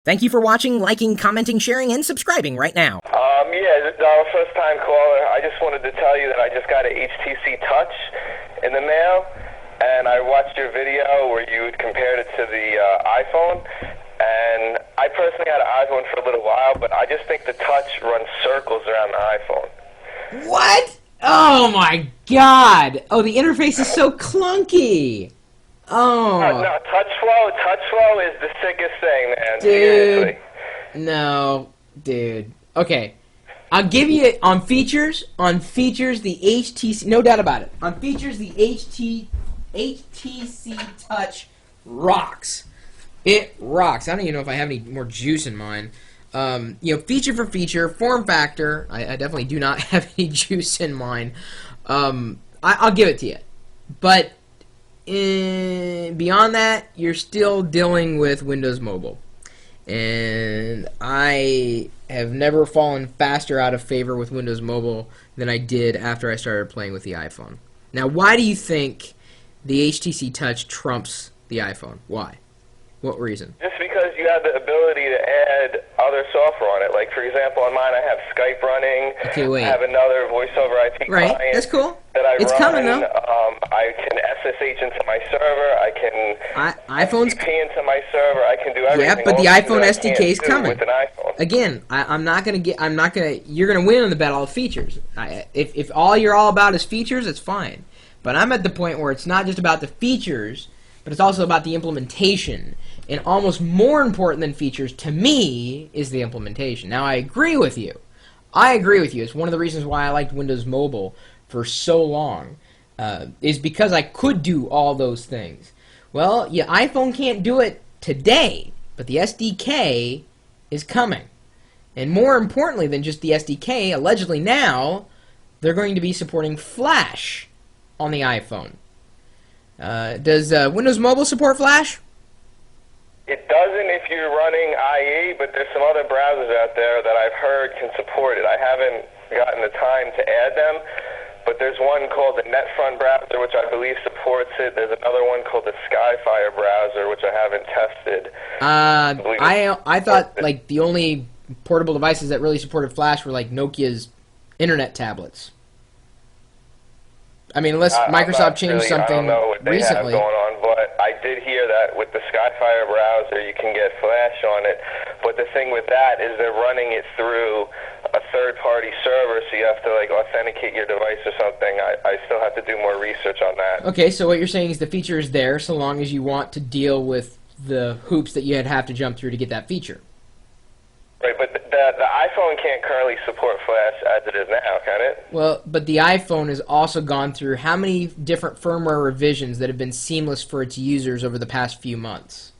Thank you for watching, liking, commenting, sharing, and subscribing right now. First time caller. I just wanted to tell you that I just got an HTC Touch in the mail, and I watched your video where you had compared it to the iPhone, and I personally had an iPhone for a little while, but I just think the Touch runs circles around the iPhone. What? Oh my god! Oh, the interface is so clunky! Oh. No, touch flow is the sickest thing, man. Dude. Seriously. No, dude. Okay. I'll give you on features, the HTC, no doubt about it. On features, the HTC Touch rocks. It rocks. I don't even know if I have any more juice in mine. Feature for feature, form factor, I definitely do not have any juice in mine. I'll give it to you. But beyond that, you're still dealing with Windows Mobile. And I have never fallen faster out of favor with Windows Mobile than I did after I started playing with the iPhone. Now, why do you think the HTC Touch trumps the iPhone? Why? What reason? Just because you have the ability to add other software on it. Like, for example, on mine I have Skype running. Okay, wait. I have another voice over IP Right, client. that's cool. That I it's run. coming, though. I can SSH into my server. I can iPhone's FTP into my server. I can do everything. Yeah, but the iPhone SDK is coming. With an iPhone. Again, you're gonna win on the bet all the features. If all you're all about is features, it's fine. But I'm at the point where it's not just about the features, but it's also about the implementation. And almost more important than features, to me, is the implementation. Now, I agree with you. It's one of the reasons why I liked Windows Mobile for so long, is because I could do all those things. Well, your iPhone can't do it today, but the SDK is coming. And more importantly than just the SDK, allegedly now, they're going to be supporting Flash on the iPhone. Does Windows Mobile support Flash? It doesn't if you're running IE, but there's some other browsers out there that I've heard can support it. I haven't gotten the time to add them, but there's one called the NetFront browser, which I believe supports it. There's another one called the Skyfire browser, which I haven't tested. I thought like the only portable devices that really supported Flash were like Nokia's internet tablets. I mean, unless Microsoft changed something I don't know what they recently. have going on, but I did hear that with the Skyfire browser, you can get Flash on it. But the thing with that is they're running it through a third-party server, so you have to like authenticate your device or something. I still have to do more research on that. Okay, so what you're saying is the feature is there so long as you want to deal with the hoops that you'd have to jump through to get that feature. Right, but the iPhone can't currently support Flash as it is now, can it? Well, but the iPhone has also gone through how many different firmware revisions that have been seamless for its users over the past few months?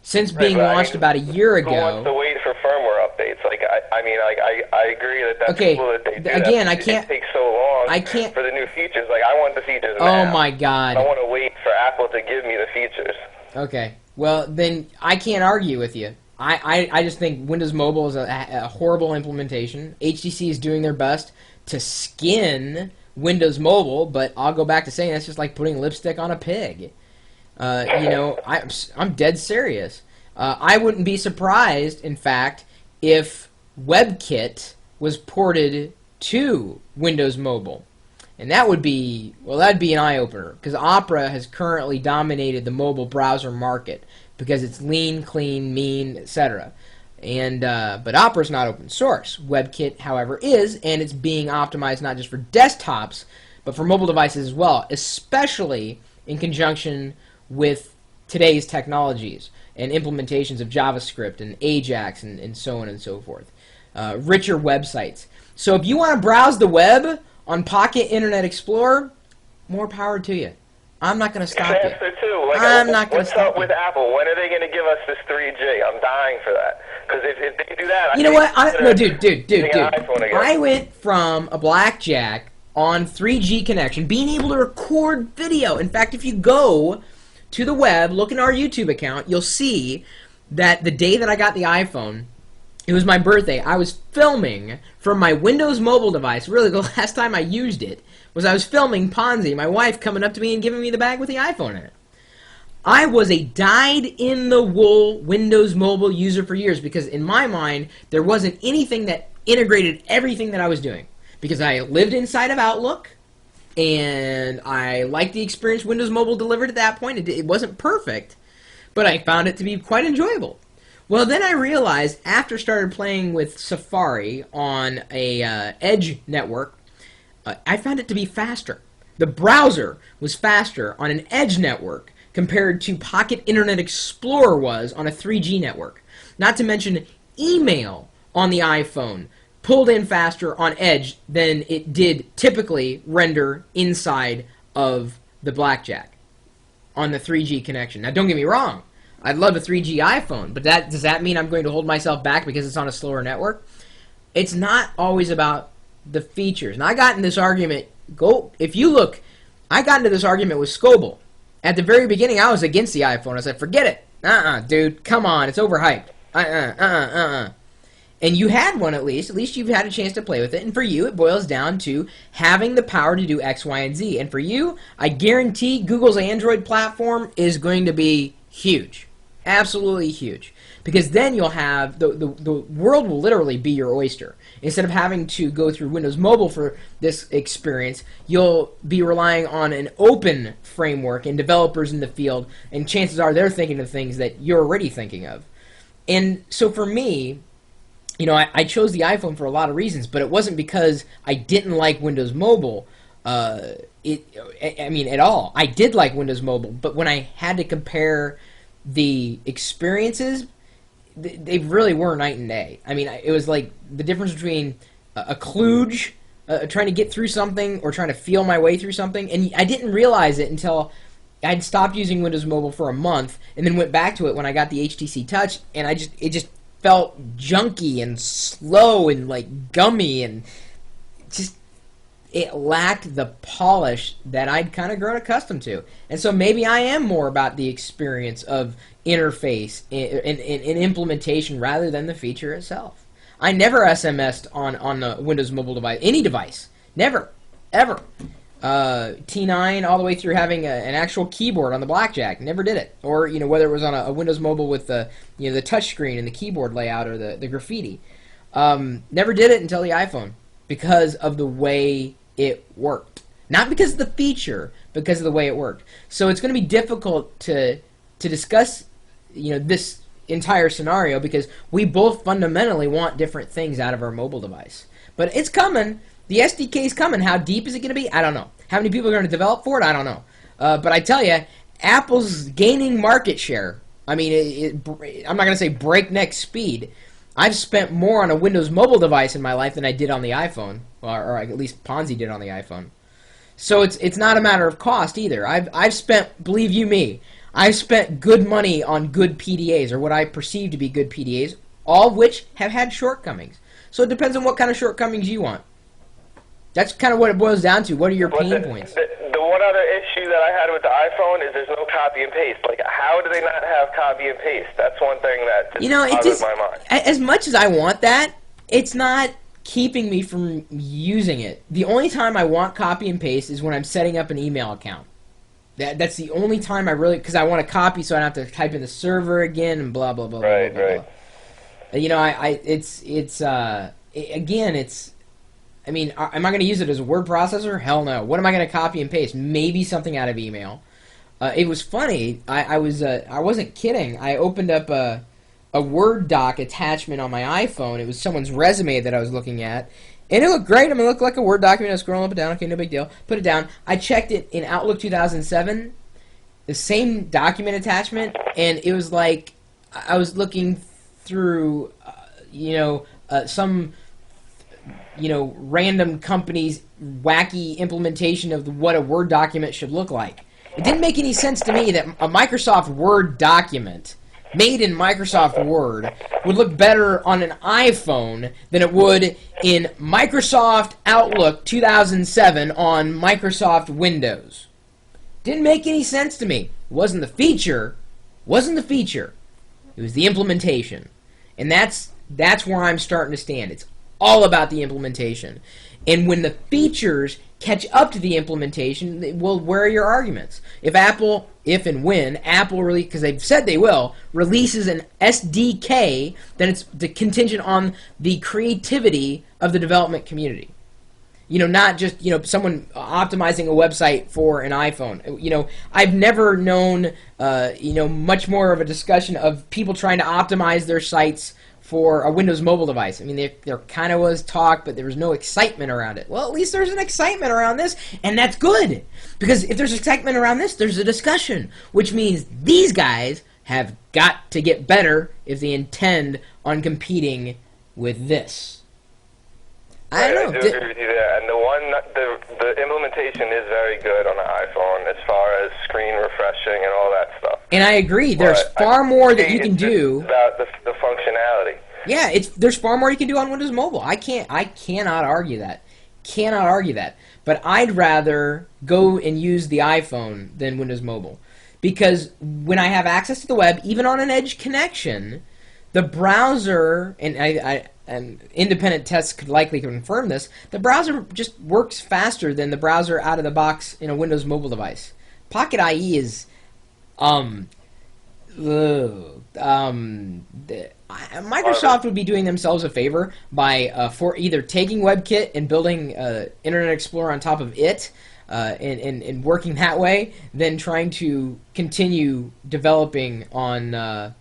Since being launched about a year ago. Who wants to wait for firmware updates? Like, I agree that that's okay, cool that they do again, that. I can't. It takes so long I can't. for the new features. Like, I want the features now. Oh my God! I don't want to wait for Apple to give me the features. Okay, well then I can't argue with you. I just think Windows Mobile is a horrible implementation. HTC is doing their best to skin Windows Mobile, but I'll go back to saying that's just like putting lipstick on a pig. I'm dead serious. I wouldn't be surprised, in fact, if WebKit was ported to Windows Mobile. And that would be, well, that'd be an eye-opener, because Opera has currently dominated the mobile browser market because it's lean, clean, mean, etc. And but Opera's not open source. WebKit, however, is, and it's being optimized not just for desktops, but for mobile devices as well, especially in conjunction with today's technologies and implementations of JavaScript and Ajax and so on and so forth. Richer websites. So if you want to browse the web on Pocket Internet Explorer, more power to you. I'm not going to stop you. Too. Like, I'm not going to stop you. What's up with Apple? When are they going to give us this 3G? I'm dying for that. Because if they do that, you know what? No, dude. I went from a blackjack on 3G connection, being able to record video. In fact, if you go to the web, look in our YouTube account, you'll see that the day that I got the iPhone, it was my birthday. I was filming from my Windows mobile device. Really, the last time I used it was I was filming Ponzi, my wife coming up to me and giving me the bag with the iPhone in it. I was a dyed-in-the-wool Windows Mobile user for years because in my mind, there wasn't anything that integrated everything that I was doing. Because I lived inside of Outlook, and I liked the experience Windows Mobile delivered at that point. It wasn't perfect, but I found it to be quite enjoyable. Well, then I realized after started playing with Safari on a Edge network, I found it to be faster. The browser was faster on an Edge network compared to Pocket Internet Explorer was on a 3G network. Not to mention email on the iPhone pulled in faster on Edge than it did typically render inside of the Blackjack on the 3G connection. Now, don't get me wrong. I'd love a 3G iPhone, but does that mean I'm going to hold myself back because it's on a slower network? It's not always about the features. And I got in this argument, if you look, I got into this argument with Scoble. At the very beginning, I was against the iPhone. I said, forget it. Dude, come on, it's overhyped. And you had one at least you've had a chance to play with it. And for you, it boils down to having the power to do X, Y, and Z. And for you, I guarantee Google's Android platform is going to be huge. Absolutely huge. Because then you'll have, the world will literally be your oyster. Instead of having to go through Windows Mobile for this experience, you'll be relying on an open framework and developers in the field, and chances are they're thinking of things that you're already thinking of. And so for me, I chose the iPhone for a lot of reasons, but it wasn't because I didn't like Windows Mobile at all. I did like Windows Mobile, but when I had to compare the experiences, they really were night and day. I mean, it was like the difference between a kludge, trying to get through something, or trying to feel my way through something, and I didn't realize it until I'd stopped using Windows Mobile for a month, and then went back to it when I got the HTC Touch, and it just felt junky and slow and like gummy, and just it lacked the polish that I'd kind of grown accustomed to. And so maybe I am more about the experience of interface and implementation rather than the feature itself. I never SMS'd on the Windows Mobile device, any device. Never. Ever. T9 all the way through having an actual keyboard on the Blackjack. Never did it. Or, whether it was on a Windows Mobile with the touchscreen and the keyboard layout or the graffiti. Never did it until the iPhone because of the way it worked. Not because of the feature, because of the way it worked. So it's going to be difficult to discuss, this entire scenario because we both fundamentally want different things out of our mobile device. But it's coming. The SDK is coming. How deep is it going to be? I don't know. How many people are going to develop for it? I don't know. But I tell you, Apple's gaining market share. I mean, I'm not going to say breakneck speed. I've spent more on a Windows mobile device in my life than I did on the iPhone, or at least Ponzi did on the iPhone. So it's not a matter of cost either. I've spent, believe you me, I've spent good money on good PDAs, or what I perceive to be good PDAs, all of which have had shortcomings. So it depends on what kind of shortcomings you want. That's kind of what it boils down to. What are your pain points? The one other issue that I had with the iPhone is there's no copy and paste. Like, how do they not have copy and paste? That's one thing that just boggles my mind. As much as I want that, it's not keeping me from using it. The only time I want copy and paste is when I'm setting up an email account. That's the only time I really, because I want to copy so I don't have to type in the server again and blah blah blah. Right, blah, blah, right. Blah. I mean, am I going to use it as a word processor? Hell no. What am I going to copy and paste? Maybe something out of email. It was funny. I wasn't kidding. I opened up a Word doc attachment on my iPhone. It was someone's resume that I was looking at. And it looked great. I mean, it looked like a Word document. I was scrolling up and down. Okay, no big deal. Put it down. I checked it in Outlook 2007, the same document attachment, and it was like I was looking through, some, random company's wacky implementation of what a Word document should look like. It didn't make any sense to me that a Microsoft Word document made in Microsoft Word would look better on an iPhone than it would in Microsoft Outlook 2007 on Microsoft Windows. Didn't make any sense to me. It wasn't the feature. It was the implementation. And that's where I'm starting to stand. It's all about the implementation. And when the features catch up to the implementation, well, where are your arguments? If Apple if and when Apple release, because they've said they will, releases an SDK, then it's contingent on the creativity of the development community. Not just, someone optimizing a website for an iPhone. I've never known, much more of a discussion of people trying to optimize their sites for a Windows mobile device. I mean, there kind of was talk, but there was no excitement around it. Well, at least there's an excitement around this, and that's good. Because if there's excitement around this, there's a discussion, which means these guys have got to get better if they intend on competing with this. I don't know. I do agree with you there. And the implementation is very good on the iPhone as far as screen refreshing and all that stuff. And I agree. There's far more that you can do. About the functionality. Yeah, there's far more you can do on Windows Mobile. I cannot argue that. Cannot argue that. But I'd rather go and use the iPhone than Windows Mobile. Because when I have access to the web, even on an Edge connection, the browser, and independent tests could likely confirm this, the browser just works faster than the browser out of the box in a Windows mobile device. Pocket IE is, Microsoft would be doing themselves a favor by for either taking WebKit and building Internet Explorer on top of it, and working that way, than trying to continue developing on a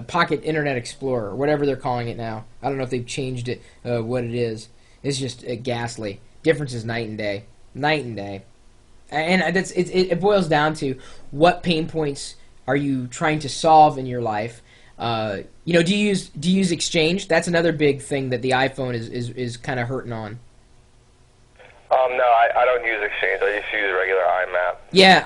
Pocket Internet Explorer, or whatever they're calling it now. I don't know if they've changed it, what it is. It's just ghastly. Difference is night and day. Night and day. And it boils down to what pain points are you trying to solve in your life. Do you use Exchange? That's another big thing that the iPhone is kind of hurting on. No, I don't use Exchange. I just use regular IMAP. Yeah,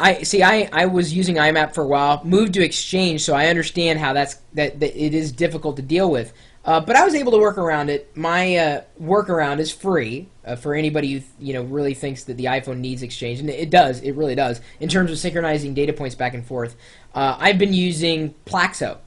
I was using IMAP for a while, moved to Exchange, so I understand how that it is difficult to deal with. But I was able to work around it. My workaround is free for anybody who really thinks that the iPhone needs Exchange, and it does. It really does. In terms of synchronizing data points back and forth, I've been using Plaxo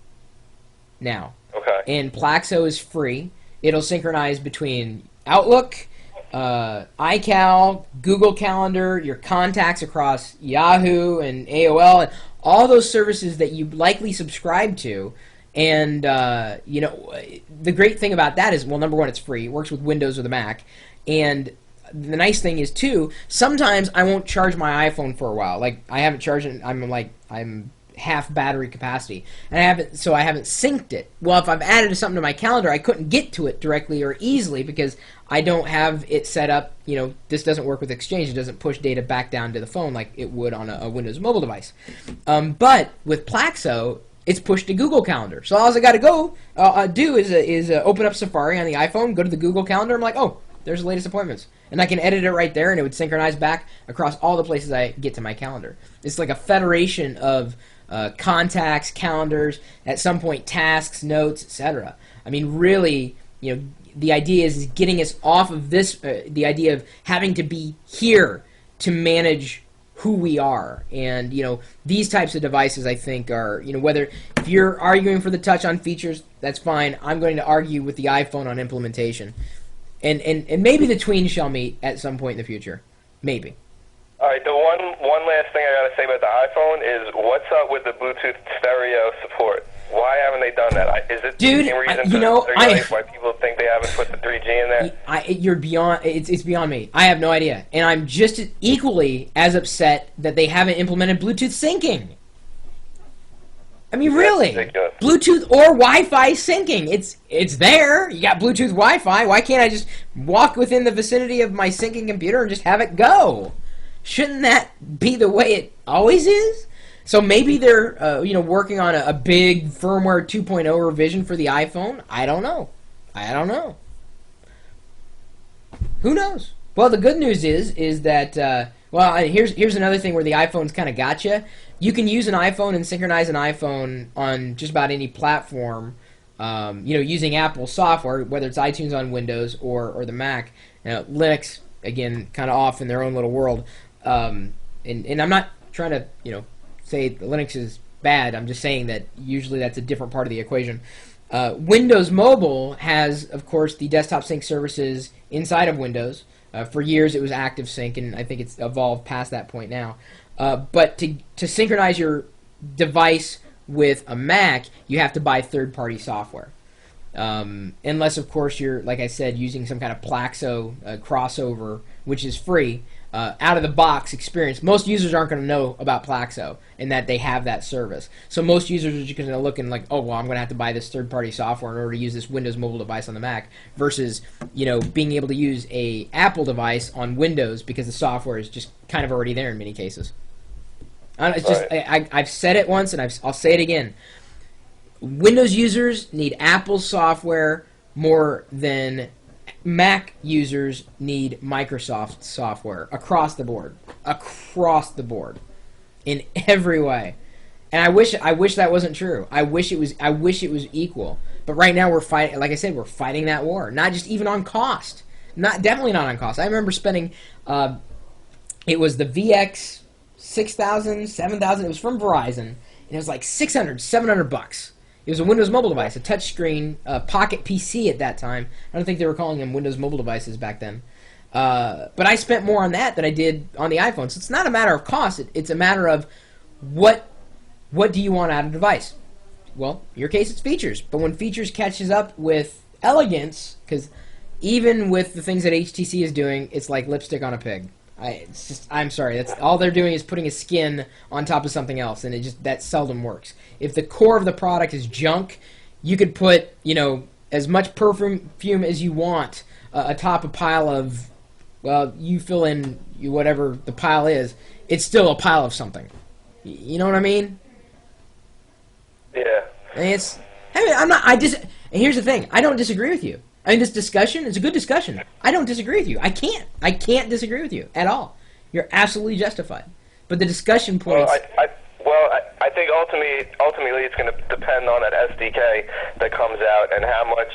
now. Okay. And Plaxo is free. It'll synchronize between Outlook, iCal, Google Calendar, your contacts across Yahoo and AOL, and all those services that you likely subscribe to. And, the great thing about that is, well, number one, it's free. It works with Windows or the Mac. And the nice thing is, too, sometimes I won't charge my iPhone for a while. Like, I haven't charged it. I'm half battery capacity, and I haven't synced it. Well, if I've added something to my calendar, I couldn't get to it directly or easily because I don't have it set up. This doesn't work with Exchange. It doesn't push data back down to the phone like it would on a Windows mobile device. But with Plaxo, it's pushed to Google Calendar. So all I got to do is open up Safari on the iPhone, go to the Google Calendar. I'm like, oh, there's the latest appointments. And I can edit it right there, and it would synchronize back across all the places I get to my calendar. It's like a federation of contacts, calendars, at some point tasks, notes, etc. I mean, really, the idea is getting us off of this, the idea of having to be here to manage who we are. And, these types of devices, I think, are, whether if you're arguing for the touch on features, that's fine. I'm going to argue with the iPhone on implementation. And maybe the tween shall meet at some point in the future. Maybe. All right, the one last thing I got to say about the iPhone is what's up with the Bluetooth stereo support? Why haven't they done that? Is it the same reason why people think they haven't put the 3G in there? It's beyond me. I have no idea. And I'm just equally as upset that they haven't implemented Bluetooth syncing. I mean, really, Bluetooth or Wi-Fi syncing. It's there. You got Bluetooth Wi-Fi. Why can't I just walk within the vicinity of my syncing computer and just have it go? Shouldn't that be the way it always is? So maybe they're working on a big firmware 2.0 revision for the iPhone. I don't know. Who knows? Well, the good news is that here's another thing where the iPhone's kind of got you. You can use an iPhone and synchronize an iPhone on just about any platform, using Apple software, whether it's iTunes on Windows or the Mac. Linux, again, kind of off in their own little world. And I'm not trying to, say Linux is bad. I'm just saying that usually that's a different part of the equation. Windows Mobile has, of course, the desktop sync services inside of Windows. For years it was Active Sync, and I think it's evolved past that point now. But to synchronize your device with a Mac, you have to buy third-party software. Unless, of course, you're, like I said, using some kind of Plaxo crossover, which is free. Out-of-the-box experience. Most users aren't going to know about Plaxo and that they have that service. So most users are just going to look and like, oh, well, I'm going to have to buy this third-party software in order to use this Windows mobile device on the Mac versus, being able to use a Apple device on Windows because the software is just kind of already there in many cases. It's just I've said it once and I'll say it again. Windows users need Apple software more than Mac users need Microsoft software across the board, in every way. And I wish that wasn't true. I wish it was equal. But right now we're fighting. Like I said, we're fighting that war. Not just even on cost. Definitely not on cost. I remember spending. It was the VX 6000, 7000. It was from Verizon, and it was like $600, $700. It was a Windows mobile device, a touchscreen Pocket PC at that time. I don't think they were calling them Windows mobile devices back then. But I spent more on that than I did on the iPhone. So it's not a matter of cost. It's a matter of what do you want out of a device? Well, in your case, it's features. But when features catches up with elegance, because even with the things that HTC is doing, it's like lipstick on a pig. I'm sorry. That's all they're doing is putting a skin on top of something else, and that seldom works. If the core of the product is junk, you could put as much perfume as you want atop a pile of, well, you fill in whatever the pile is. It's still a pile of something. You know what I mean? Yeah. And and here's the thing. I don't disagree with you. I mean, this discussion is a good discussion. I don't disagree with you. I can't disagree with you at all. You're absolutely justified. But the discussion points. I think ultimately it's going to depend on that SDK that comes out and how much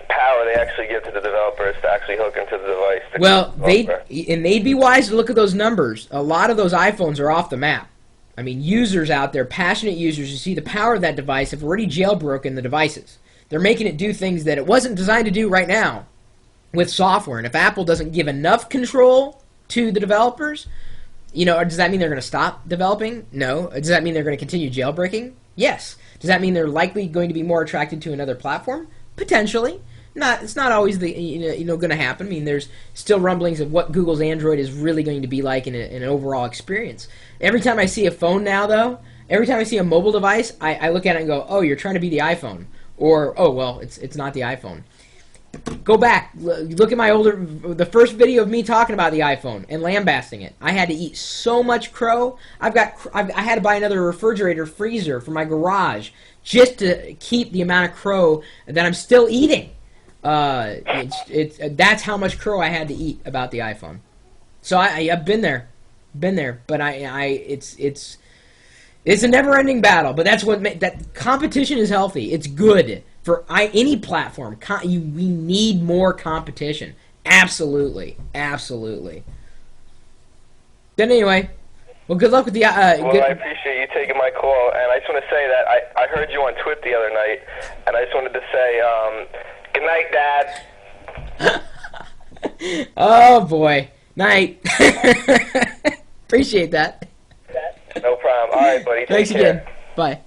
power they actually give to the developers to actually hook into the device. Well, they'd be wise to look at those numbers. A lot of those iPhones are off the map. I mean, users out there, passionate users who see the power of that device have already jailbroken the devices. They're making it do things that it wasn't designed to do right now with software. And if Apple doesn't give enough control to the developers, does that mean they're going to stop developing? No. Does that mean they're going to continue jailbreaking? Yes. Does that mean they're likely going to be more attracted to another platform? Potentially. It's not always going to happen. I mean, there's still rumblings of what Google's Android is really going to be like in an overall experience. Every time I see a phone now, though, every time I see a mobile device, I look at it and go, oh, you're trying to be the iPhone. Or, oh, well, it's not the iPhone. Go back. Look at the first video of me talking about the iPhone and lambasting it. I had to eat so much crow. I had to buy another refrigerator freezer for my garage just to keep the amount of crow that I'm still eating. That's how much crow I had to eat about the iPhone. So I've been there, but it's a never-ending battle. But that's that competition is healthy. It's good for any platform. We need more competition. Absolutely. Then anyway, well, good luck with the. I appreciate you taking my call, and I just want to say that I heard you on Twit the other night, and I just wanted to say good night, Dad. Oh boy, night. Appreciate that. No problem. All right, buddy. Thanks again. Bye.